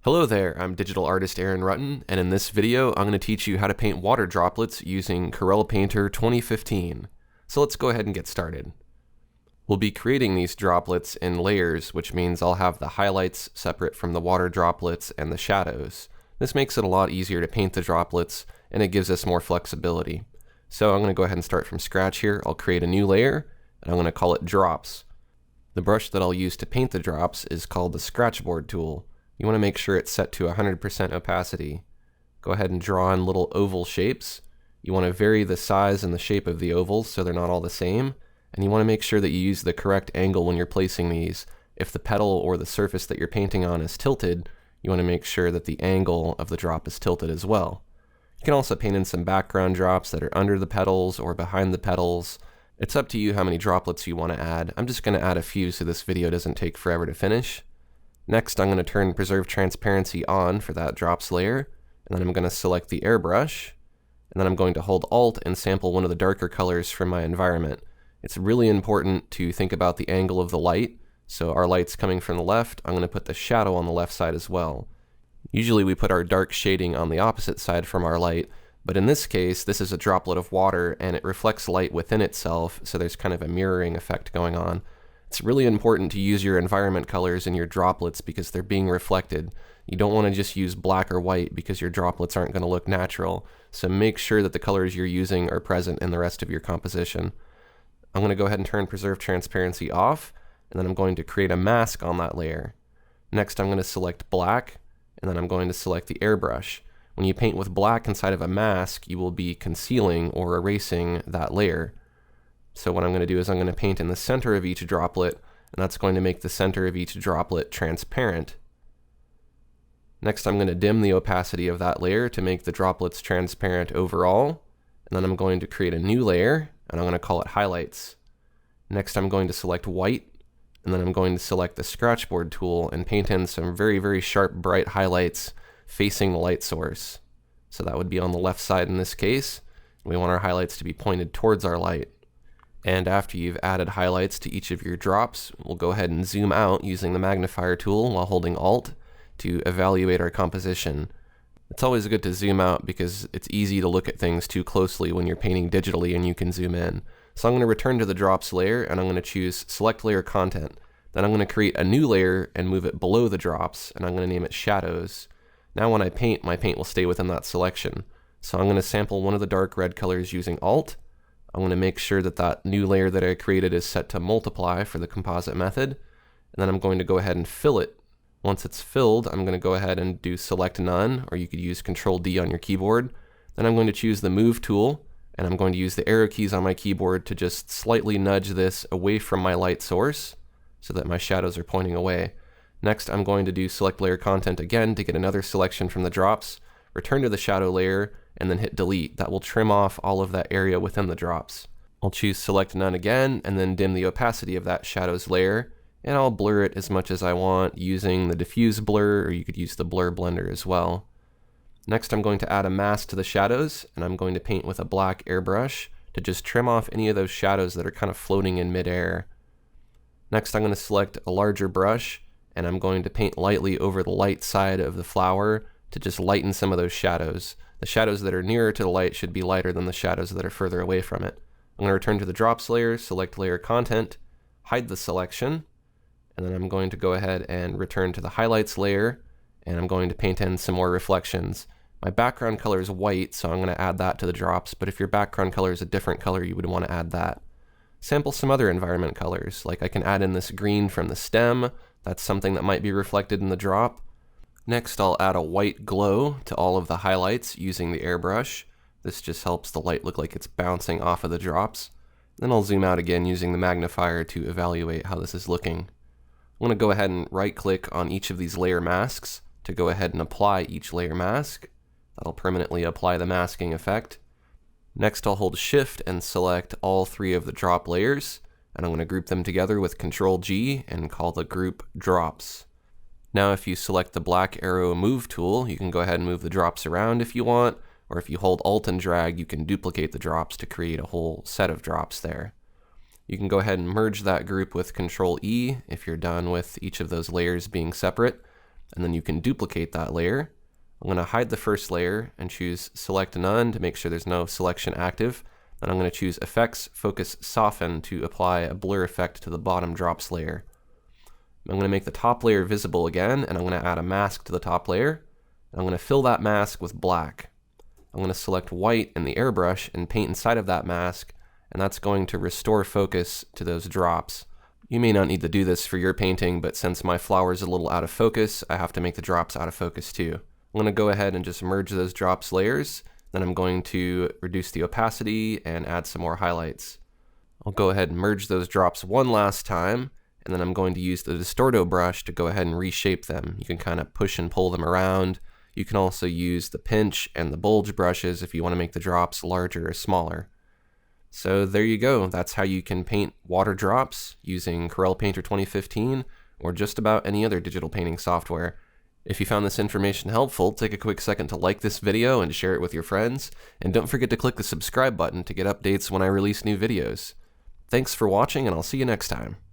Hello there, I'm digital artist Aaron Rutten, and in this video I'm going to teach you how to paint water droplets using Corel Painter 2015. So let's go ahead and get started. We'll be creating these droplets in layers, which means I'll have the highlights separate from the water droplets and the shadows. This makes it a lot easier to paint the droplets, and it gives us more flexibility. So I'm going to go ahead and start from scratch here. I'll create a new layer, and I'm going to call it Drops. The brush that I'll use to paint the drops is called the Scratchboard tool. You want to make sure it's set to 100% opacity. Go ahead and draw in little oval shapes. You want to vary the size and the shape of the ovals so they're not all the same. And you want to make sure that you use the correct angle when you're placing these. If the petal or the surface that you're painting on is tilted, you want to make sure that the angle of the drop is tilted as well. You can also paint in some background drops that are under the petals or behind the petals. It's up to you how many droplets you want to add. I'm just going to add a few so this video doesn't take forever to finish. Next, I'm going to turn Preserve Transparency on for that drops layer, and then I'm going to select the airbrush, and then I'm going to hold Alt and sample one of the darker colors from my environment. It's really important to think about the angle of the light, so our light's coming from the left, I'm going to put the shadow on the left side as well. Usually we put our dark shading on the opposite side from our light, but in this case, this is a droplet of water, and it reflects light within itself, so there's kind of a mirroring effect going on. It's really important to use your environment colors in your droplets because they're being reflected. You don't want to just use black or white because your droplets aren't going to look natural. So make sure that the colors you're using are present in the rest of your composition. I'm going to go ahead and turn Preserve Transparency off, and then I'm going to create a mask on that layer. Next, I'm going to select black, and then I'm going to select the airbrush. When you paint with black inside of a mask, you will be concealing or erasing that layer. So what I'm going to do is I'm going to paint in the center of each droplet, and that's going to make the center of each droplet transparent. Next, I'm going to dim the opacity of that layer to make the droplets transparent overall, and then I'm going to create a new layer, and I'm going to call it Highlights. Next, I'm going to select white, and then I'm going to select the Scratchboard tool and paint in some very, very sharp, bright highlights facing the light source. So that would be on the left side in this case. We want our highlights to be pointed towards our light. And after you've added highlights to each of your drops, we'll go ahead and zoom out using the magnifier tool while holding Alt to evaluate our composition. It's always good to zoom out because it's easy to look at things too closely when you're painting digitally and you can zoom in. So I'm going to return to the drops layer, and I'm going to choose Select Layer Content. Then I'm going to create a new layer and move it below the drops, and I'm going to name it Shadows. Now when I paint, my paint will stay within that selection. So I'm going to sample one of the dark red colors using Alt. I'm going to make sure that that new layer that I created is set to multiply for the composite method, and then I'm going to go ahead and fill it. Once it's filled, I'm going to go ahead and do Select None, or you could use Control D on your keyboard. Then I'm going to choose the Move tool, and I'm going to use the arrow keys on my keyboard to just slightly nudge this away from my light source so that my shadows are pointing away. Next, I'm going to do Select Layer Content again to get another selection from the drops, return to the shadow layer, and then hit delete. That will trim off all of that area within the drops. I'll choose Select None again, and then dim the opacity of that shadows layer, and I'll blur it as much as I want using the diffuse blur, or you could use the blur blender as well. Next, I'm going to add a mask to the shadows, and I'm going to paint with a black airbrush to just trim off any of those shadows that are kind of floating in midair. Next, I'm going to select a larger brush, and I'm going to paint lightly over the light side of the flower to just lighten some of those shadows. The shadows that are nearer to the light should be lighter than the shadows that are further away from it. I'm going to return to the drops layer, select layer content, hide the selection, and then I'm going to go ahead and return to the highlights layer, and I'm going to paint in some more reflections. My background color is white, so I'm going to add that to the drops, but if your background color is a different color, you would want to add that. Sample some other environment colors, like I can add in this green from the stem. That's something that might be reflected in the drop. Next, I'll add a white glow to all of the highlights using the airbrush. This just helps the light look like it's bouncing off of the drops. Then I'll zoom out again using the magnifier to evaluate how this is looking. I'm going to go ahead and right-click on each of these layer masks to go ahead and apply each layer mask. That'll permanently apply the masking effect. Next, I'll hold Shift and select all three of the drop layers, and I'm going to group them together with Control G and call the group Drops. Now if you select the black arrow move tool, you can go ahead and move the drops around if you want, or if you hold Alt and drag, you can duplicate the drops to create a whole set of drops there. You can go ahead and merge that group with Control E if you're done with each of those layers being separate. and then you can duplicate that layer. I'm going to hide the first layer and choose Select None to make sure there's no selection active. Then I'm going to choose Effects, Focus, Soften to apply a blur effect to the bottom drops layer. I'm going to make the top layer visible again, and I'm going to add a mask to the top layer. I'm going to fill that mask with black. I'm going to select white in the airbrush and paint inside of that mask, and that's going to restore focus to those drops. You may not need to do this for your painting, but since my flower is a little out of focus, I have to make the drops out of focus too. I'm going to go ahead and just merge those drops layers. Then I'm going to reduce the opacity and add some more highlights. I'll go ahead and merge those drops one last time, and then I'm going to use the Distorto brush to go ahead and reshape them. You can kind of push and pull them around. You can also use the pinch and the bulge brushes if you want to make the drops larger or smaller. So there you go. That's how you can paint water drops using Corel Painter 2015 or just about any other digital painting software. If you found this information helpful, take a quick second to like this video and share it with your friends. And don't forget to click the subscribe button to get updates when I release new videos. Thanks for watching, and I'll see you next time.